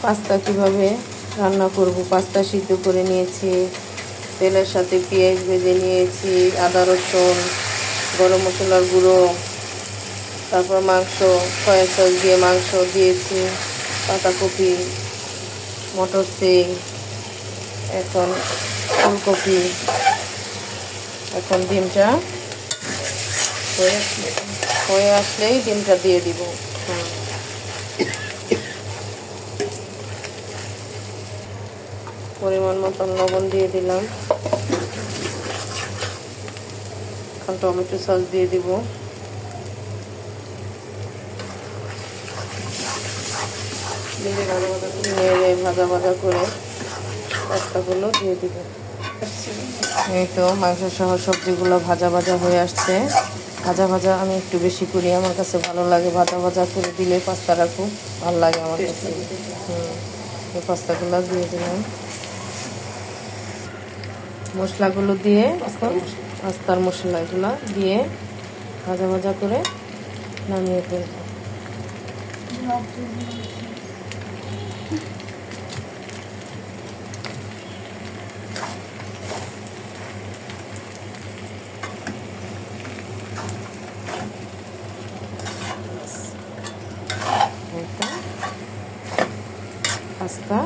Pasta কিভাবে রান্না করব। পাস্তা সিদ্ধ করে নিয়েছি, তেলের সাথে পেঁয়াজ ভেজে নিয়েছি, আদা রসুন, গরম মশলার গুঁড়ো, তারপর মাংস, সয়া সস দিয়ে মাংস দিয়েছি, পাতাকপি, মটর সিং, এখন ফুলকপি। এখন ডিমটা হয়ে আসলেই ডিমটা দিয়ে দিব। পরিমাণ মতন লবণ দিয়ে দিলাম। এখন টমেটো সস দিয়ে দিব। নেড়ে ভাজা ভাজা করে পাস্তাগুলো দিয়ে দিব। এই তো মাংস সহ সবজিগুলো ভাজা ভাজা হয়ে আসছে। ভাজা ভাজা আমি একটু বেশি করি, আমার কাছে ভালো লাগে। ভাজা ভাজা করে দিলে পাস্তাটা খুব ভালো লাগে আমার কাছে। এই পাস্তাগুলো দিয়ে দিলাম। মশলাগুলো দিয়ে এখন পাস্তার মশলাগুলো দিয়ে ভাজা ভাজা করে নামিয়ে ফেলব। পাস্তা